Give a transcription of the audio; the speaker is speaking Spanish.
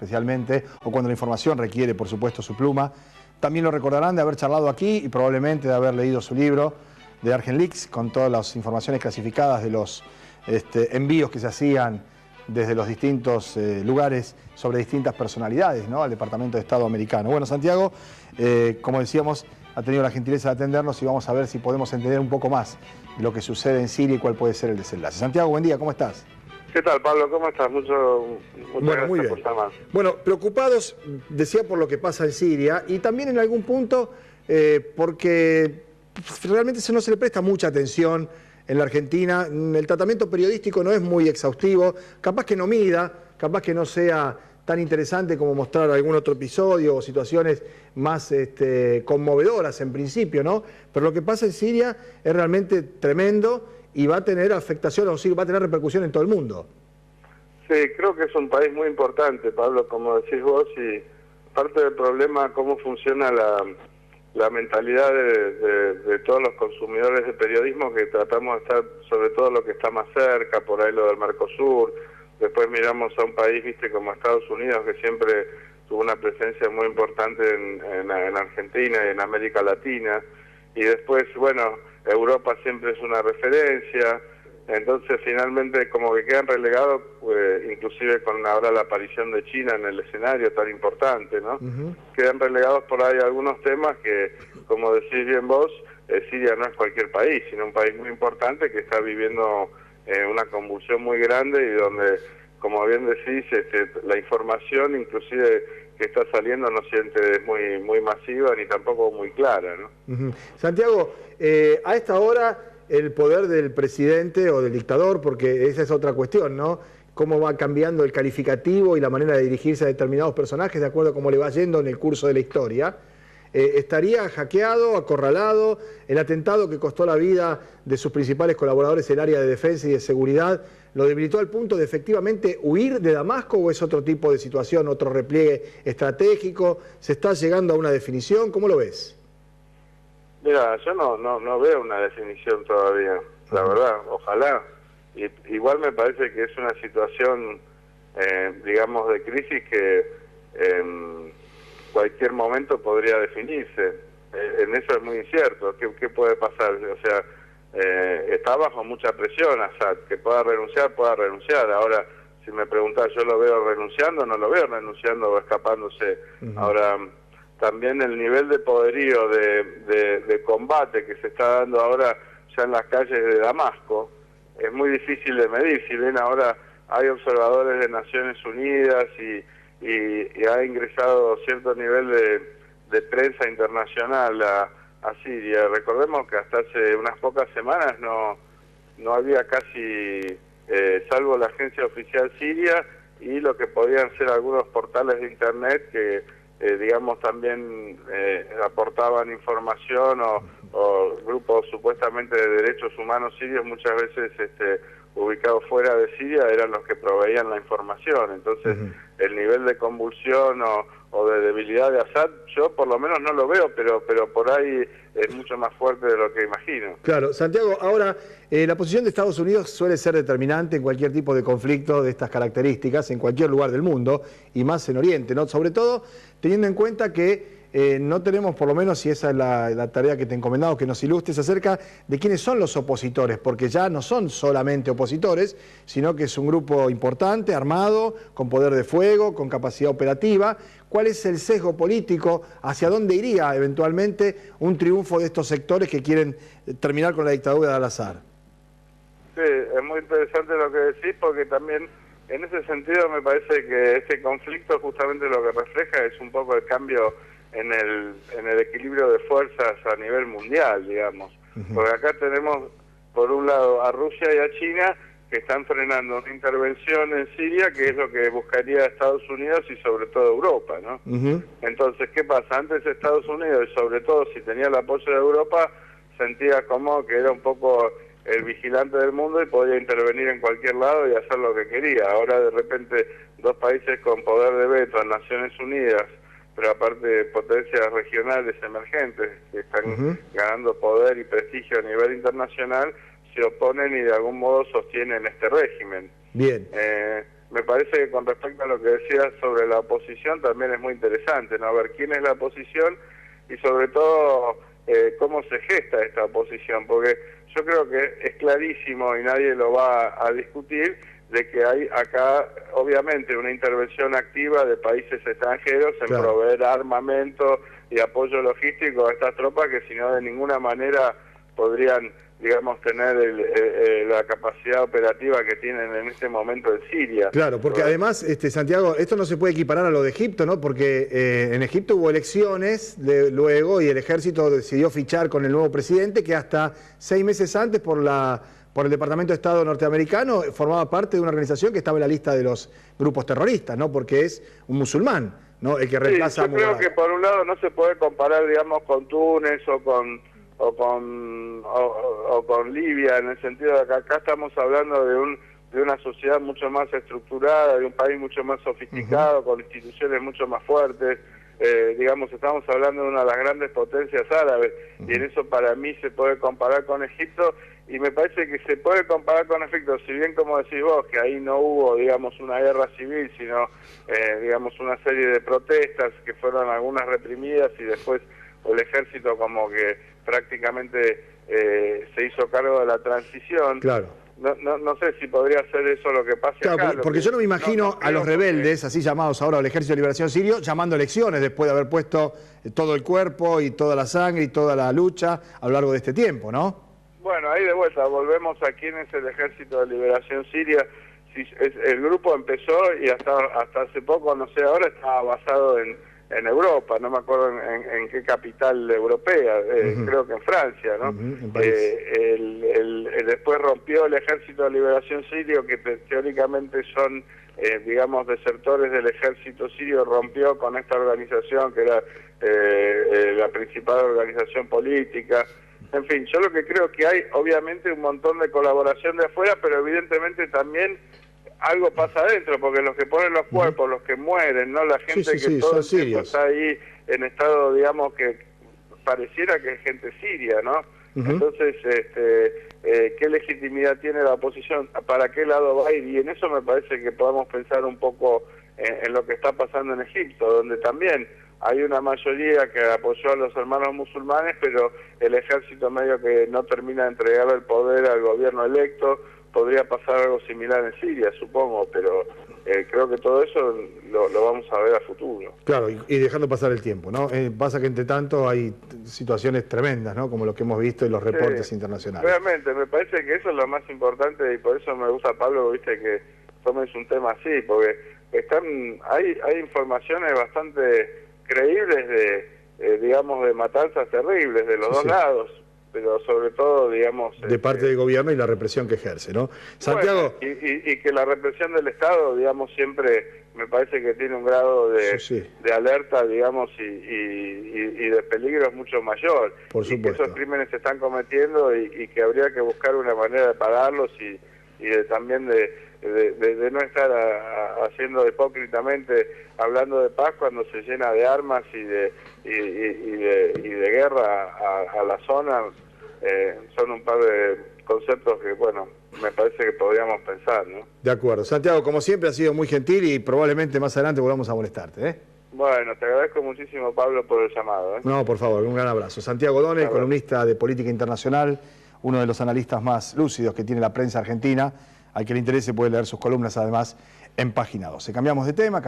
especialmente, o cuando la información requiere, por supuesto, su pluma. También lo recordarán de haber charlado aquí y probablemente de haber leído su libro de ArgenLeaks, con todas las informaciones clasificadas de los envíos que se hacían desde los distintos lugares sobre distintas personalidades, ¿no?, al Departamento de Estado americano. Bueno, Santiago, como decíamos, ha tenido la gentileza de atendernos y vamos a ver si podemos entender un poco más de lo que sucede en Siria y cuál puede ser el desenlace. Santiago, buen día, ¿cómo estás? ¿Qué tal, Pablo? ¿Cómo estás? Muchas gracias muy bien por llamar. Bueno, preocupados, decía, por lo que pasa en Siria y también en algún punto porque realmente no se le presta mucha atención en la Argentina. El tratamiento periodístico no es muy exhaustivo, capaz que no mida, capaz que no sea tan interesante como mostrar algún otro episodio o situaciones más conmovedoras en principio, ¿no? Pero lo que pasa en Siria es realmente tremendo y va a tener afectación, o sí, va a tener repercusión en todo el mundo. Sí, creo que es un país muy importante, Pablo, como decís vos, y parte del problema cómo funciona la mentalidad de todos los consumidores de periodismo, que tratamos de estar sobre todo lo que está más cerca, por ahí lo del Mercosur. Después miramos a un país, viste, como Estados Unidos, que siempre tuvo una presencia muy importante en Argentina y en América Latina. Y después, bueno, Europa siempre es una referencia. Entonces, finalmente, como que quedan relegados, inclusive con ahora la aparición de China en el escenario tan importante, ¿no? Quedan relegados por ahí algunos temas que, como decís bien vos, Siria no es cualquier país, sino un país muy importante que está viviendo una convulsión muy grande y donde, como bien decís, la información inclusive que está saliendo no siente muy masiva ni tampoco muy clara, ¿no? Santiago, a esta hora el poder del presidente o del dictador, porque esa es otra cuestión, ¿no? Cómo va cambiando el calificativo y la manera de dirigirse a determinados personajes de acuerdo a cómo le va yendo en el curso de la historia. Estaría hackeado, acorralado. El atentado que costó la vida de sus principales colaboradores en el área de defensa y de seguridad lo debilitó al punto de efectivamente huir de Damasco, ¿o es otro tipo de situación, otro repliegue estratégico? ¿Se está llegando a una definición? ¿Cómo lo ves? Mira, yo no veo una definición todavía, la verdad, ojalá. Igual me parece que es una situación, digamos, de crisis que cualquier momento podría definirse. En eso es muy incierto. ¿Qué puede pasar? O sea, está bajo mucha presión Assad. Que pueda renunciar, pueda renunciar. Ahora, si me preguntás, ¿yo lo veo renunciando? No lo veo renunciando o escapándose. Ahora, también el nivel de poderío de combate que se está dando ahora ya en las calles de Damasco es muy difícil de medir. Si bien ahora hay observadores de Naciones Unidas y ha ingresado cierto nivel de prensa internacional a Siria. Recordemos que hasta hace unas pocas semanas no había casi, salvo la agencia oficial siria y lo que podían ser algunos portales de internet que, digamos, también aportaban información o grupos supuestamente de derechos humanos sirios, muchas veces ubicados fuera de Siria, eran los que proveían la información. Entonces, el nivel de convulsión o de debilidad de Assad, yo por lo menos no lo veo, pero por ahí es mucho más fuerte de lo que imagino. Claro, Santiago, ahora, la posición de Estados Unidos suele ser determinante en cualquier tipo de conflicto de estas características, en cualquier lugar del mundo, y más en Oriente, ¿no? Sobre todo teniendo en cuenta que no tenemos, por lo menos, y esa es la tarea que te he encomendado, que nos ilustres acerca de quiénes son los opositores, porque ya no son solamente opositores, sino que es un grupo importante, armado, con poder de fuego, con capacidad operativa. ¿Cuál es el sesgo político? ¿Hacia dónde iría eventualmente un triunfo de estos sectores que quieren terminar con la dictadura de Al-Assad? Sí, es muy interesante lo que decís, porque también en ese sentido me parece que este conflicto justamente lo que refleja es un poco el cambio en el equilibrio de fuerzas a nivel mundial, digamos. Porque acá tenemos, por un lado, a Rusia y a China, que están frenando una intervención en Siria, que es lo que buscaría Estados Unidos y sobre todo Europa, ¿no? Entonces, ¿qué pasa? Antes Estados Unidos, y sobre todo si tenía el apoyo de Europa, sentía como que era un poco el vigilante del mundo y podía intervenir en cualquier lado y hacer lo que quería. Ahora, de repente, dos países con poder de veto en Naciones Unidas, pero aparte potencias regionales emergentes que están ganando poder y prestigio a nivel internacional, se oponen y de algún modo sostienen este régimen. Bien. me parece que con respecto a lo que decías sobre la oposición también es muy interesante, ¿no? Ver quién es la oposición y sobre todo cómo se gesta esta oposición, porque yo creo que es clarísimo y nadie lo va a discutir de que hay acá obviamente una intervención activa de países extranjeros en proveer armamento y apoyo logístico a estas tropas que si no de ninguna manera podrían, digamos, tener la capacidad operativa que tienen en este momento en Siria. Claro, porque además, Santiago, esto no se puede equiparar a lo de Egipto, ¿no? Porque en Egipto hubo elecciones luego y el ejército decidió fichar con el nuevo presidente que hasta 6 meses antes por el Departamento de Estado norteamericano formaba parte de una organización que estaba en la lista de los grupos terroristas, ¿no? Porque es un musulmán, ¿no? El que reemplaza a Mubarak. Yo creo que por un lado no se puede comparar, digamos, con Túnez o con Libia, en el sentido de que acá estamos hablando de una sociedad mucho más estructurada, de un país mucho más sofisticado, con instituciones mucho más fuertes. Digamos, estamos hablando de una de las grandes potencias árabes, y en eso para mí se puede comparar con Egipto, y me parece que se puede comparar con Egipto, si bien como decís vos, que ahí no hubo, digamos, una guerra civil, sino, digamos, una serie de protestas que fueron algunas reprimidas y después el ejército como que prácticamente se hizo cargo de la transición. Claro. No sé si podría ser eso lo que pase acá. Porque yo no me imagino a los rebeldes, así llamados ahora al Ejército de Liberación Sirio, llamando elecciones después de haber puesto todo el cuerpo y toda la sangre y toda la lucha a lo largo de este tiempo, ¿no? Bueno, ahí de vuelta, volvemos a quién es el Ejército de Liberación Siria. El grupo empezó y hasta hace poco, no sé, ahora estaba basado en Europa, no me acuerdo en qué capital europea, creo que en Francia, ¿no? Después rompió el Ejército de Liberación Sirio, que teóricamente son, digamos, desertores del ejército sirio, rompió con esta organización que era la principal organización política. En fin, yo lo que creo que hay, obviamente, un montón de colaboración de afuera, pero evidentemente también algo pasa adentro, porque los que ponen los cuerpos, los que mueren, no la gente que todo el tiempo está ahí en estado, digamos, que pareciera que es gente siria, ¿no? Entonces, ¿qué legitimidad tiene la oposición? ¿Para qué lado va a ir? Y en eso me parece que podemos pensar un poco en lo que está pasando en Egipto, donde también hay una mayoría que apoyó a los hermanos musulmanes, pero el ejército medio que no termina de entregar el poder al gobierno electo. Podría pasar algo similar en Siria, supongo, pero creo que todo eso lo vamos a ver a futuro. Claro, y dejando pasar el tiempo, ¿no? Pasa que entre tanto hay situaciones tremendas, ¿no? Como lo que hemos visto en los reportes internacionales. Realmente, me parece que eso es lo más importante y por eso me gusta, Pablo, viste, que tomes un tema así, porque hay informaciones bastante creíbles digamos, de matanzas terribles de los dos lados, pero sobre todo, digamos... De parte del gobierno y la represión que ejerce, ¿no? Santiago... Bueno, y que la represión del Estado, digamos, siempre me parece que tiene un grado de alerta, digamos, y de peligro es mucho mayor. Por supuesto. Y que esos crímenes se están cometiendo y que habría que buscar una manera de pararlos y también de no estar haciendo hipócritamente, hablando de paz cuando se llena de armas y de guerra a la zona. Son un par de conceptos que, bueno, me parece que podríamos pensar, ¿no? De acuerdo. Santiago, como siempre, ha sido muy gentil y probablemente más adelante volvamos a molestarte, ¿eh? Bueno, te agradezco muchísimo, Pablo, por el llamado, ¿eh? No, por favor, un gran abrazo. Santiago O'Donnell, columnista de política internacional, uno de los analistas más lúcidos que tiene la prensa argentina. Al que le interese puede leer sus columnas, además, en Página 12. Cambiamos de tema,